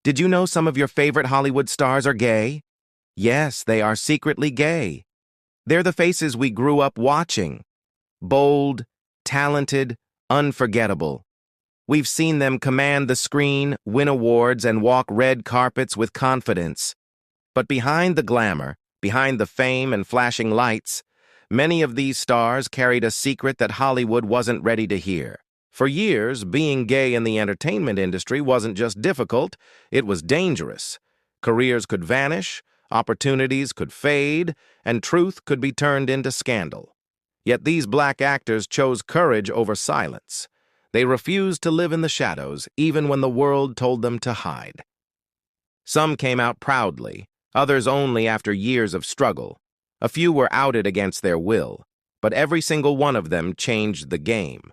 Did you know some of your favorite Hollywood stars are gay? Yes, they are secretly gay. They're the faces we grew up watching. Bold, talented, unforgettable. We've seen them command the screen, win awards, and walk red carpets with confidence. But behind the glamour, behind the fame and flashing lights, many of these stars carried a secret that Hollywood wasn't ready to hear. For years, being gay in the entertainment industry wasn't just difficult, it was dangerous. Careers could vanish, opportunities could fade, and truth could be turned into scandal. Yet these black actors chose courage over silence. They refused to live in the shadows, even when the world told them to hide. Some came out proudly, others only after years of struggle. A few were outed against their will, but every single one of them changed the game.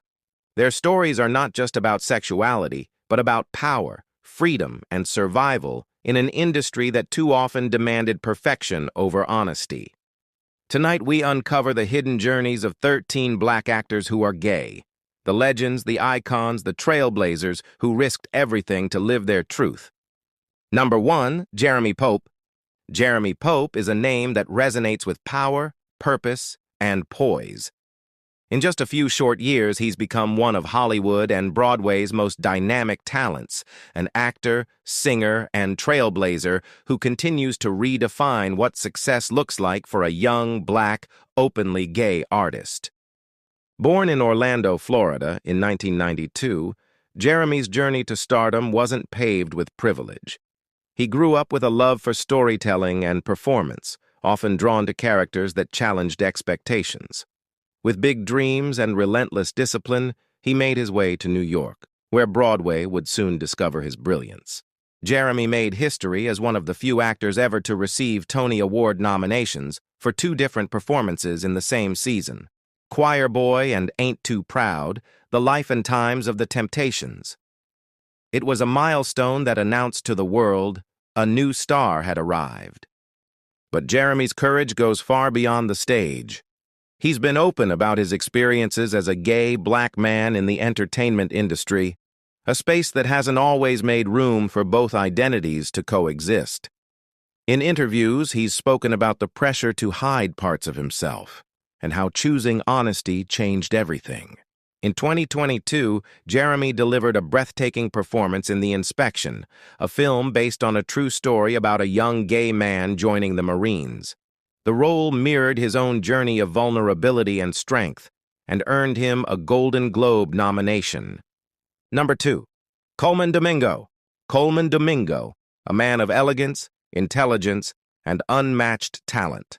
Their stories are not just about sexuality, but about power, freedom, and survival in an industry that too often demanded perfection over honesty. Tonight we uncover the hidden journeys of 13 black actors who are gay, the legends, the icons, the trailblazers who risked everything to live their truth. Number 1, Jeremy Pope. Jeremy Pope is a name that resonates with power, purpose, and poise. In just a few short years, he's become one of Hollywood and Broadway's most dynamic talents, an actor, singer, and trailblazer who continues to redefine what success looks like for a young, black, openly gay artist. Born in Orlando, Florida, in 1992, Jeremy's journey to stardom wasn't paved with privilege. He grew up with a love for storytelling and performance, often drawn to characters that challenged expectations. With big dreams and relentless discipline, he made his way to New York, where Broadway would soon discover his brilliance. Jeremy made history as one of the few actors ever to receive Tony Award nominations for 2 different performances in the same season: Choir Boy and Ain't Too Proud, The Life and Times of the Temptations. It was a milestone that announced to the world a new star had arrived. But Jeremy's courage goes far beyond the stage. He's been open about his experiences as a gay black man in the entertainment industry, a space that hasn't always made room for both identities to coexist. In interviews, he's spoken about the pressure to hide parts of himself and how choosing honesty changed everything. In 2022, Jeremy delivered a breathtaking performance in The Inspection, a film based on a true story about a young gay man joining the Marines. The role mirrored his own journey of vulnerability and strength and earned him a Golden Globe nomination. Number 2, Colman Domingo. Colman Domingo, a man of elegance, intelligence, and unmatched talent.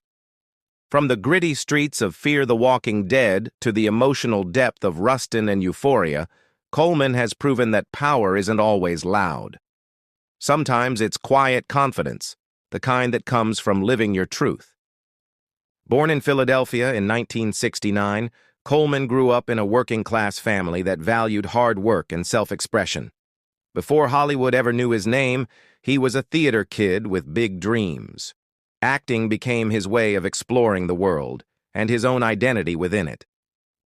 From the gritty streets of Fear the Walking Dead to the emotional depth of Rustin and Euphoria, Colman has proven that power isn't always loud. Sometimes it's quiet confidence, the kind that comes from living your truth. Born in Philadelphia in 1969, Colman grew up in a working-class family that valued hard work and self-expression. Before Hollywood ever knew his name, he was a theater kid with big dreams. Acting became his way of exploring the world and his own identity within it.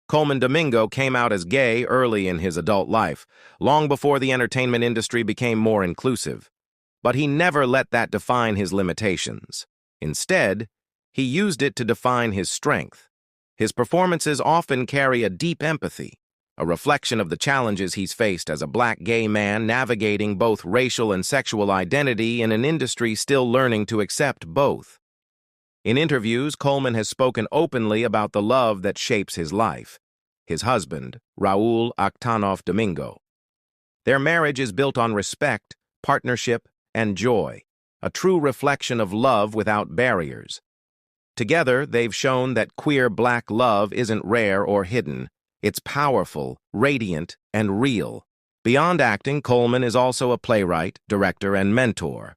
Colman Domingo came out as gay early in his adult life, long before the entertainment industry became more inclusive. But he never let that define his limitations. Instead, he used it to define his strength. His performances often carry a deep empathy, a reflection of the challenges he's faced as a black gay man navigating both racial and sexual identity in an industry still learning to accept both. In interviews, Colman has spoken openly about the love that shapes his life: his husband, Raul Octanoff Domingo. Their marriage is built on respect, partnership, and joy, a true reflection of love without barriers. Together, they've shown that queer black love isn't rare or hidden. It's powerful, radiant, and real. Beyond acting, Colman is also a playwright, director, and mentor.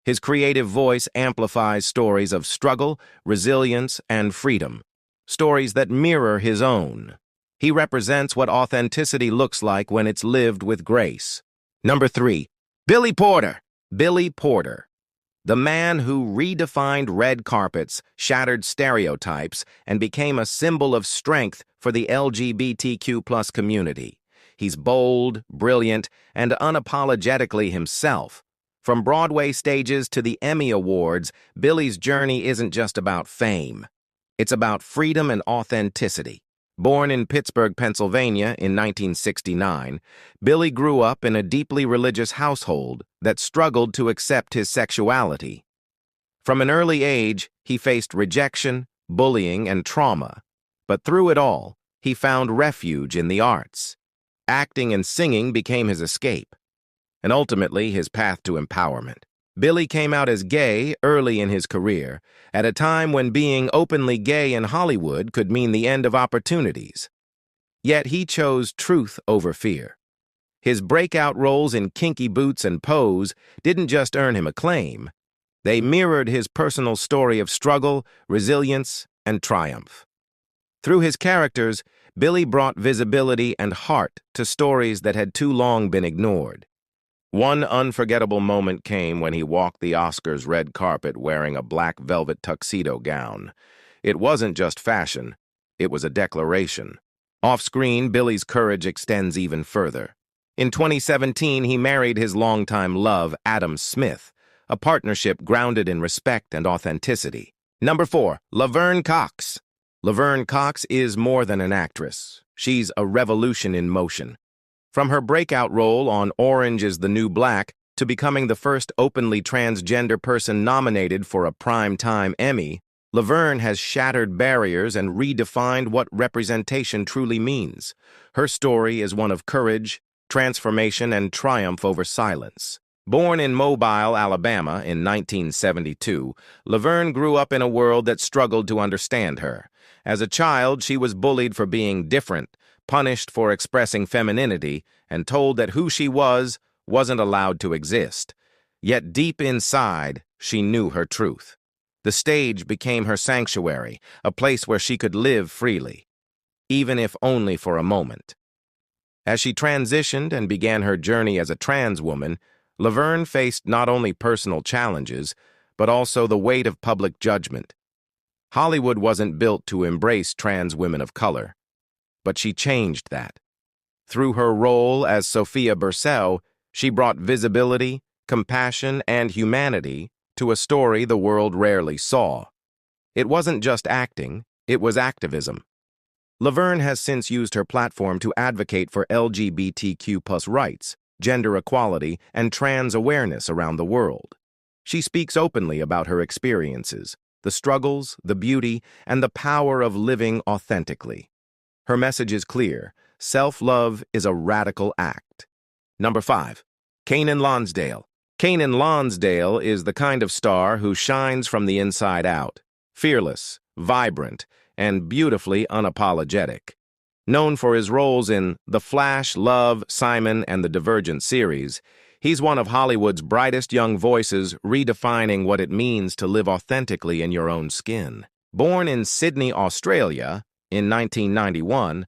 His creative voice amplifies stories of struggle, resilience, and freedom, stories that mirror his own. He represents what authenticity looks like when it's lived with grace. Number 3, Billy Porter. Billy Porter. The man who redefined red carpets, shattered stereotypes, and became a symbol of strength for the LGBTQ+ community. He's bold, brilliant, and unapologetically himself, From Broadway stages to the Emmy Awards, Billy's journey isn't just about fame. It's about freedom and authenticity. Born in Pittsburgh, Pennsylvania in 1969, Billy grew up in a deeply religious household that struggled to accept his sexuality. From an early age, he faced rejection, bullying, and trauma. But through it all, he found refuge in the arts. Acting and singing became his escape, and ultimately his path to empowerment. Billy came out as gay early in his career, at a time when being openly gay in Hollywood could mean the end of opportunities. Yet he chose truth over fear. His breakout roles in Kinky Boots and Pose didn't just earn him acclaim. They mirrored his personal story of struggle, resilience, and triumph. Through his characters, Billy brought visibility and heart to stories that had too long been ignored. One unforgettable moment came when he walked the Oscars' red carpet wearing a black velvet tuxedo gown. It wasn't just fashion, it was a declaration. Off-screen, Billy's courage extends even further. In 2017, he married his longtime love, Adam Smith, a partnership grounded in respect and authenticity. Number 4, Laverne Cox. Laverne Cox is more than an actress. She's a revolution in motion. From her breakout role on Orange is the New Black to becoming the first openly transgender person nominated for a Primetime Emmy, Laverne has shattered barriers and redefined what representation truly means. Her story is one of courage, transformation, and triumph over silence. Born in Mobile, Alabama in 1972, Laverne grew up in a world that struggled to understand her. As a child, she was bullied for being different, punished for expressing femininity, and told that who she wasn't allowed to exist. Yet deep inside, she knew her truth. The stage became her sanctuary, a place where she could live freely, even if only for a moment. As she transitioned and began her journey as a trans woman, Laverne faced not only personal challenges, but also the weight of public judgment. Hollywood wasn't built to embrace trans women of color, but she changed that. Through her role as Sophia Bursell, she brought visibility, compassion, and humanity to a story the world rarely saw. It wasn't just acting, it was activism. Laverne has since used her platform to advocate for LGBTQ+ rights, gender equality, and trans awareness around the world. She speaks openly about her experiences, the struggles, the beauty, and the power of living authentically. Her message is clear: self-love is a radical act. Number 5, Kanan Lonsdale. Kanan Lonsdale is the kind of star who shines from the inside out, fearless, vibrant, and beautifully unapologetic. Known for his roles in The Flash, Love, Simon, and the Divergent series, he's one of Hollywood's brightest young voices, redefining what it means to live authentically in your own skin. Born in Sydney, Australia, in 1991,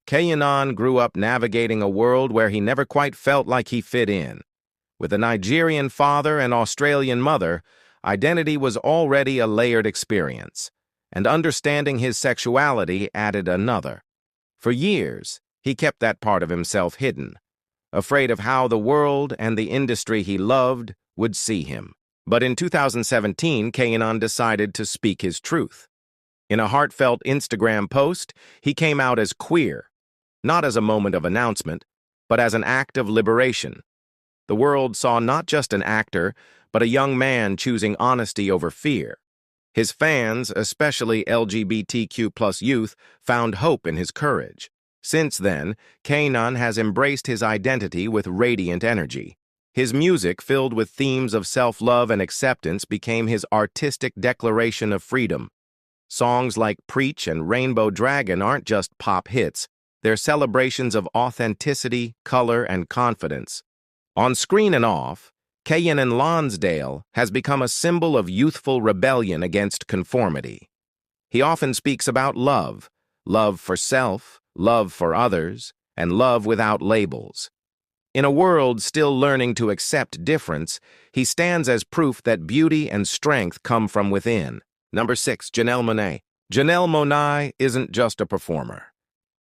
Kanan grew up navigating a world where he never quite felt like he fit in. With a Nigerian father and Australian mother, identity was already a layered experience, and understanding his sexuality added another. For years, he kept that part of himself hidden, afraid of how the world and the industry he loved would see him. But in 2017, Kanan decided to speak his truth. In a heartfelt Instagram post, he came out as queer, not as a moment of announcement, but as an act of liberation. The world saw not just an actor, but a young man choosing honesty over fear. His fans, especially LGBTQ+ youth, found hope in his courage. Since then, Kanan has embraced his identity with radiant energy. His music, filled with themes of self-love and acceptance, became his artistic declaration of freedom. Songs like Preach and Rainbow Dragon aren't just pop hits, they're celebrations of authenticity, color, and confidence. On screen and off, Kanan Lonsdale has become a symbol of youthful rebellion against conformity. He often speaks about love, love for self, love for others, and love without labels. In a world still learning to accept difference, he stands as proof that beauty and strength come from within. Number 6, Janelle Monáe. Janelle Monáe isn't just a performer.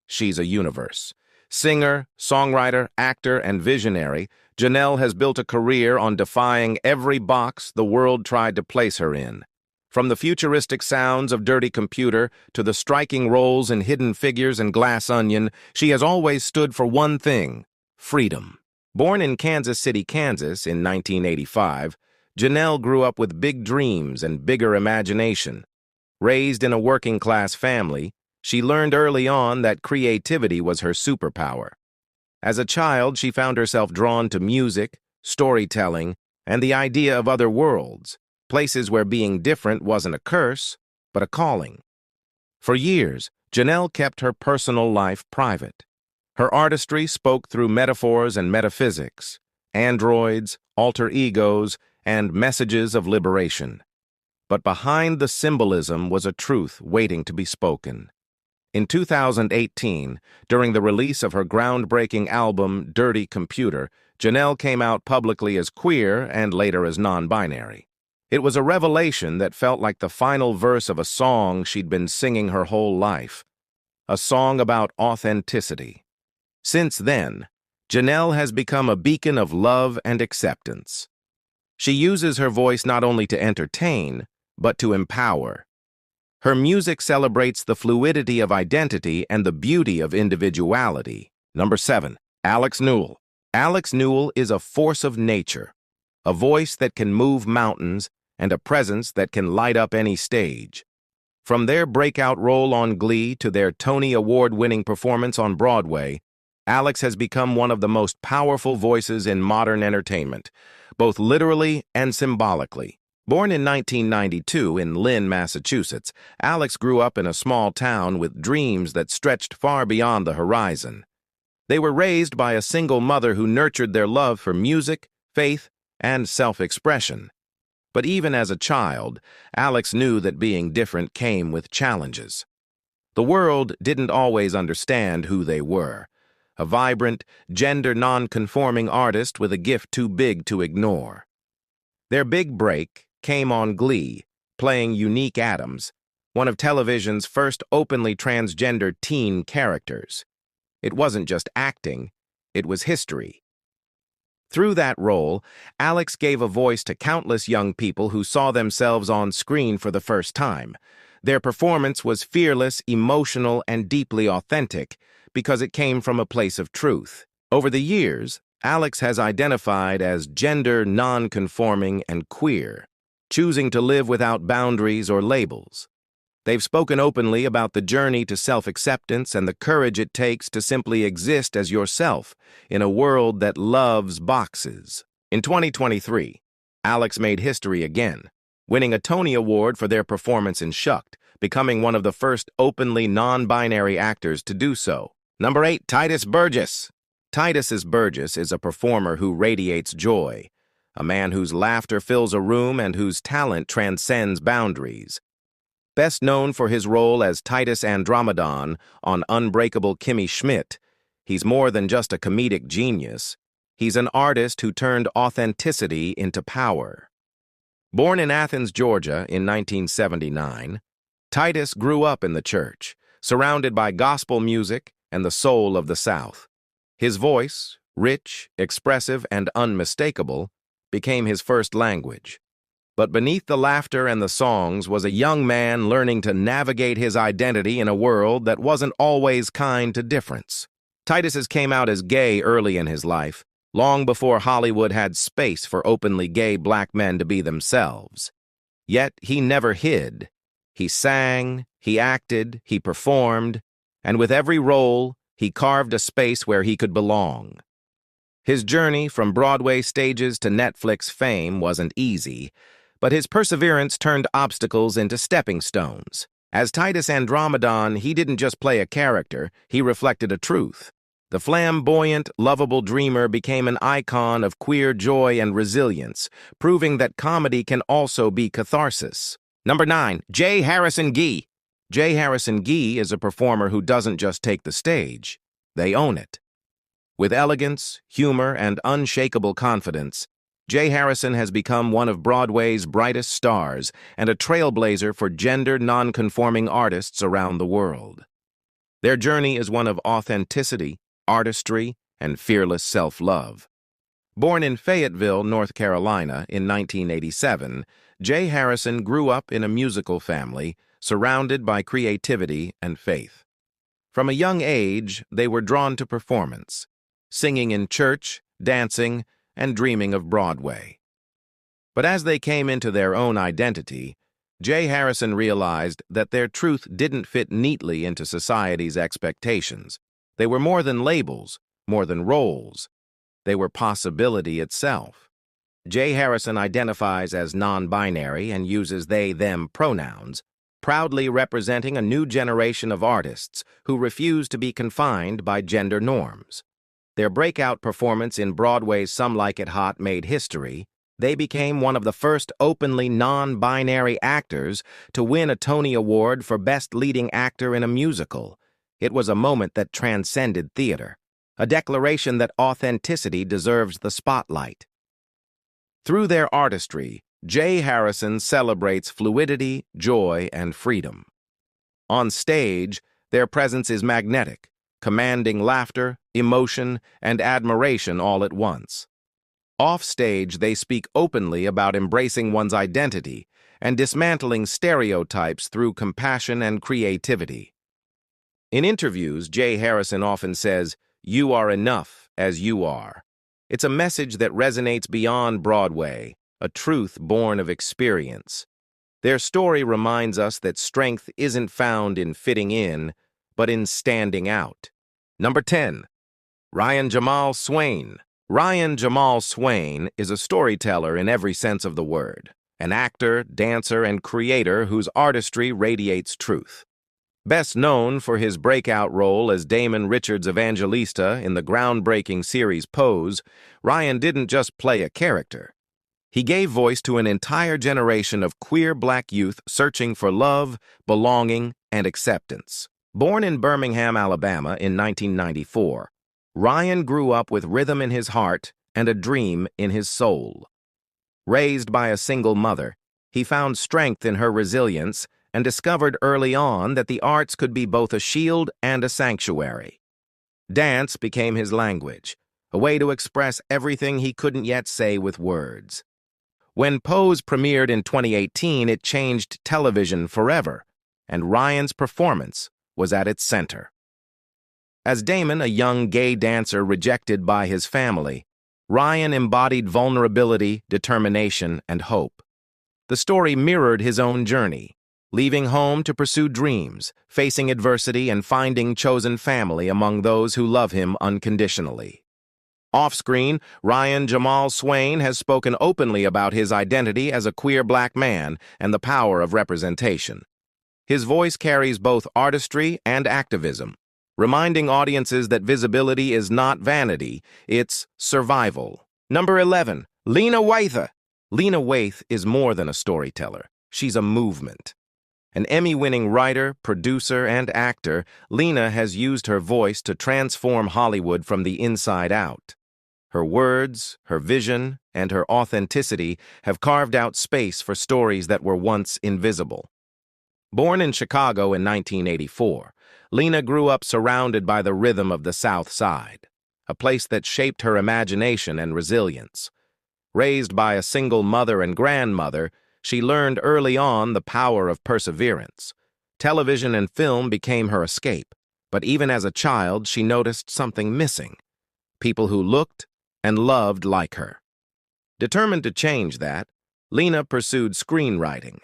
She's a universe. Singer, songwriter, actor, and visionary, Janelle has built a career on defying every box the world tried to place her in. From the futuristic sounds of Dirty Computer to the striking roles in Hidden Figures and Glass Onion, she has always stood for one thing: freedom. Born in Kansas City, Kansas in 1985, Janelle grew up with big dreams and bigger imagination. Raised in a working-class family, she learned early on that creativity was her superpower. As a child, she found herself drawn to music, storytelling, and the idea of other worlds, places where being different wasn't a curse, but a calling. For years, Janelle kept her personal life private. Her artistry spoke through metaphors and metaphysics, androids, alter egos, and messages of liberation. But behind the symbolism was a truth waiting to be spoken. In 2018, during the release of her groundbreaking album, Dirty Computer, Janelle came out publicly as queer and later as non-binary. It was a revelation that felt like the final verse of a song she'd been singing her whole life, a song about authenticity. Since then, Janelle has become a beacon of love and acceptance. She uses her voice not only to entertain, but to empower. Her music celebrates the fluidity of identity and the beauty of individuality. Number 7, Alex Newell. Alex Newell is a force of nature, a voice that can move mountains and a presence that can light up any stage. From their breakout role on Glee to their Tony Award-winning performance on Broadway, Alex has become one of the most powerful voices in modern entertainment, both literally and symbolically. Born in 1992 in Lynn, Massachusetts, Alex grew up in a small town with dreams that stretched far beyond the horizon. They were raised by a single mother who nurtured their love for music, faith, and self-expression. But even as a child, Alex knew that being different came with challenges. The world didn't always understand who they were, a vibrant, gender non-conforming artist with a gift too big to ignore. Their big break came on Glee, playing Unique Adams, one of television's first openly transgender teen characters. It wasn't just acting, it was history. Through that role, Alex gave a voice to countless young people who saw themselves on screen for the first time. Their performance was fearless, emotional, and deeply authentic because it came from a place of truth. Over the years, Alex has identified as gender non-conforming and queer, choosing to live without boundaries or labels. They've spoken openly about the journey to self-acceptance and the courage it takes to simply exist as yourself in a world that loves boxes. In 2023, Alex made history again, winning a Tony Award for their performance in Shucked, becoming one of the first openly non-binary actors to do so. Number 8, Tituss Burgess. Tituss Burgess is a performer who radiates joy, a man whose laughter fills a room and whose talent transcends boundaries. Best known for his role as Titus Andromedon on Unbreakable Kimmy Schmidt, he's more than just a comedic genius. He's an artist who turned authenticity into power. Born in Athens, Georgia in 1979, Titus grew up in the church, surrounded by gospel music and the soul of the South. His voice, rich, expressive, and unmistakable, became his first language. But beneath the laughter and the songs was a young man learning to navigate his identity in a world that wasn't always kind to difference. Titus came out as gay early in his life, long before Hollywood had space for openly gay black men to be themselves. Yet he never hid. He sang, he acted, he performed, and with every role, he carved a space where he could belong. His journey from Broadway stages to Netflix fame wasn't easy, but his perseverance turned obstacles into stepping stones. As Titus Andromedon, he didn't just play a character, he reflected a truth. The flamboyant, lovable dreamer became an icon of queer joy and resilience, proving that comedy can also be catharsis. Number 9, J. Harrison Ghee. J. Harrison Ghee is a performer who doesn't just take the stage, they own it. With elegance, humor, and unshakable confidence, J. Harrison has become one of Broadway's brightest stars and a trailblazer for gender non-conforming artists around the world. Their journey is one of authenticity, artistry, and fearless self-love. Born in Fayetteville, North Carolina in 1987, Jay Harrison grew up in a musical family surrounded by creativity and faith. From a young age, they were drawn to performance, singing in church, dancing, and dreaming of Broadway. But as they came into their own identity, Jay Harrison realized that their truth didn't fit neatly into society's expectations. They were more than labels, more than roles. They were possibility itself. Jay Harrison identifies as non-binary and uses they-them pronouns, proudly representing a new generation of artists who refuse to be confined by gender norms. Their breakout performance in Broadway's Some Like It Hot made history. They became one of the first openly non-binary actors to win a Tony Award for Best Leading Actor in a Musical. It was a moment that transcended theater, a declaration that authenticity deserves the spotlight. Through their artistry, Jay Harrison celebrates fluidity, joy, and freedom. On stage, their presence is magnetic, commanding laughter, emotion, and admiration all at once. Off-stage, they speak openly about embracing one's identity and dismantling stereotypes through compassion and creativity. In interviews, Jay Harrison often says, "You are enough as you are." It's a message that resonates beyond Broadway, a truth born of experience. Their story reminds us that strength isn't found in fitting in, but in standing out. Number 10. Ryan Jamal Swain. Ryan Jamal Swain is a storyteller in every sense of the word, an actor, dancer, and creator whose artistry radiates truth. Best known for his breakout role as Damon Richards' Evangelista in the groundbreaking series Pose, Ryan didn't just play a character. He gave voice to an entire generation of queer black youth searching for love, belonging, and acceptance. Born in Birmingham, Alabama in 1994, Ryan grew up with rhythm in his heart and a dream in his soul. Raised by a single mother, he found strength in her resilience and discovered early on that the arts could be both a shield and a sanctuary. Dance became his language, a way to express everything he couldn't yet say with words. When Pose premiered in 2018, it changed television forever, and Ryan's performance was at its center. As Damon, a young gay dancer rejected by his family, Ryan embodied vulnerability, determination, and hope. The story mirrored his own journey, leaving home to pursue dreams, facing adversity, and finding chosen family among those who love him unconditionally. Off-screen, Ryan Jamal Swain has spoken openly about his identity as a queer black man and the power of representation. His voice carries both artistry and activism, reminding audiences that visibility is not vanity, it's survival. Number 11. Lena Waithe. Lena Waithe is more than a storyteller. She's a movement. An Emmy-winning writer, producer, and actor, Lena has used her voice to transform Hollywood from the inside out. Her words, her vision, and her authenticity have carved out space for stories that were once invisible. Born in Chicago in 1984, Lena grew up surrounded by the rhythm of the South Side, a place that shaped her imagination and resilience. Raised by a single mother and grandmother, she learned early on the power of perseverance. Television and film became her escape, but even as a child, she noticed something missing: people who looked and loved like her. Determined to change that, Lena pursued screenwriting,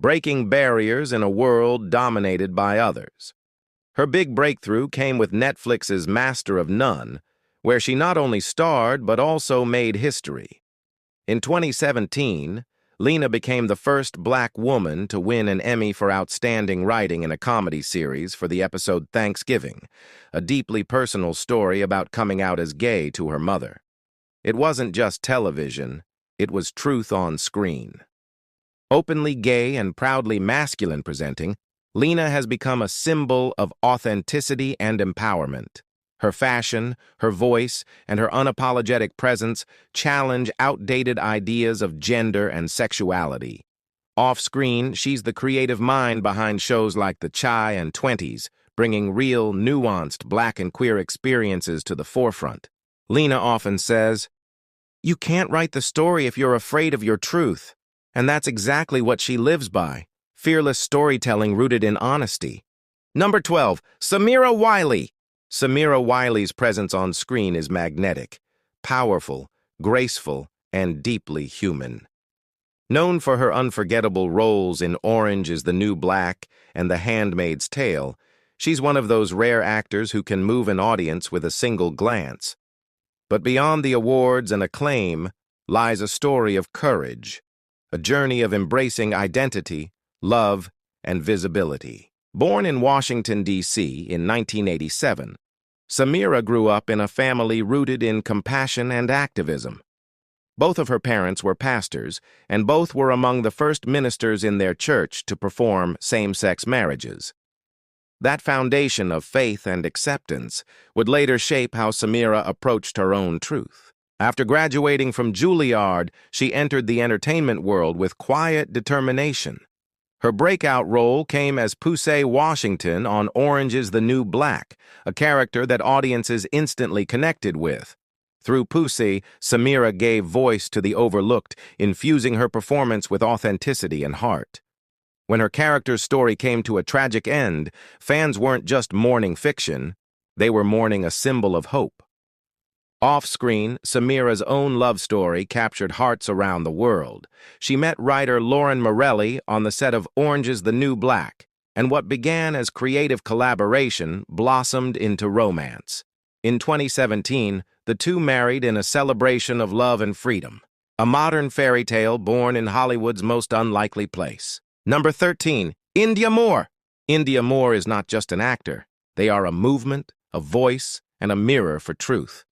breaking barriers in a world dominated by others. Her big breakthrough came with Netflix's Master of None, where she not only starred but also made history. In 2017, Lena became the first black woman to win an Emmy for Outstanding Writing in a Comedy Series for the episode Thanksgiving, a deeply personal story about coming out as gay to her mother. It wasn't just television, it was truth on screen. Openly gay and proudly masculine presenting, Lena has become a symbol of authenticity and empowerment. Her fashion, her voice, and her unapologetic presence challenge outdated ideas of gender and sexuality. Off-screen, she's the creative mind behind shows like The Chi and 20s, bringing real, nuanced Black and queer experiences to the forefront. Lena often says, "You can't write the story if you're afraid of your truth." And that's exactly what she lives by, fearless storytelling rooted in honesty. Number 12, Samira Wiley. Samira Wiley's presence on screen is magnetic, powerful, graceful, and deeply human. Known for her unforgettable roles in Orange is the New Black and The Handmaid's Tale, she's one of those rare actors who can move an audience with a single glance. But beyond the awards and acclaim lies a story of courage, a journey of embracing identity, love, and visibility. Born in Washington, D.C. in 1987, Samira grew up in a family rooted in compassion and activism. Both of her parents were pastors, and both were among the first ministers in their church to perform same-sex marriages. That foundation of faith and acceptance would later shape how Samira approached her own truth. After graduating from Juilliard, she entered the entertainment world with quiet determination. Her breakout role came as Poussey Washington on Orange is the New Black, a character that audiences instantly connected with. Through Poussey, Samira gave voice to the overlooked, infusing her performance with authenticity and heart. When her character's story came to a tragic end, fans weren't just mourning fiction, they were mourning a symbol of hope. Off-screen, Samira's own love story captured hearts around the world. She met writer Lauren Morelli on the set of Orange is the New Black, and what began as creative collaboration blossomed into romance. In 2017, the two married in a celebration of love and freedom, a modern fairy tale born in Hollywood's most unlikely place. Number 13, India Moore. India Moore is not just an actor. They are a movement, a voice, and a mirror for truth.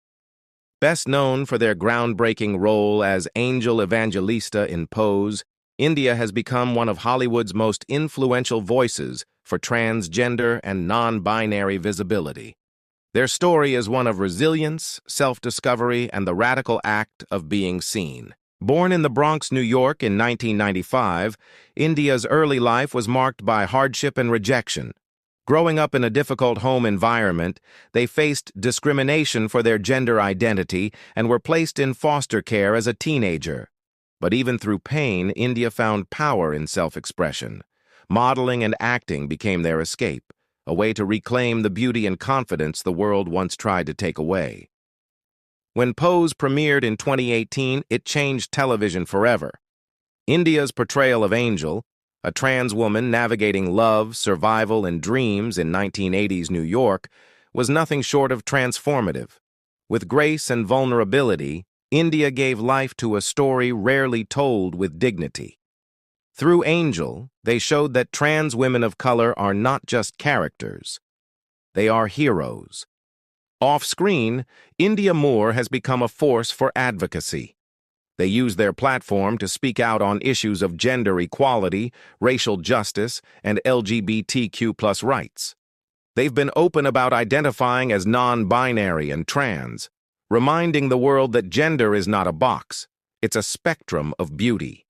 Best known for their groundbreaking role as Angel Evangelista in Pose, India has become one of Hollywood's most influential voices for transgender and non-binary visibility. Their story is one of resilience, self-discovery, and the radical act of being seen. Born in the Bronx, New York in 1995, India's early life was marked by hardship and rejection. Growing up in a difficult home environment, they faced discrimination for their gender identity and were placed in foster care as a teenager. But even through pain, India found power in self-expression. Modeling and acting became their escape, a way to reclaim the beauty and confidence the world once tried to take away. When Pose premiered in 2018, it changed television forever. India's portrayal of Angel, a trans woman navigating love, survival, and dreams in 1980s New York, was nothing short of transformative. With grace and vulnerability, India gave life to a story rarely told with dignity. Through Angel, they showed that trans women of color are not just characters. They are heroes. Off-screen, India Moore has become a force for advocacy. They use their platform to speak out on issues of gender equality, racial justice, and LGBTQ+ rights. They've been open about identifying as non-binary and trans, reminding the world that gender is not a box, it's a spectrum of beauty.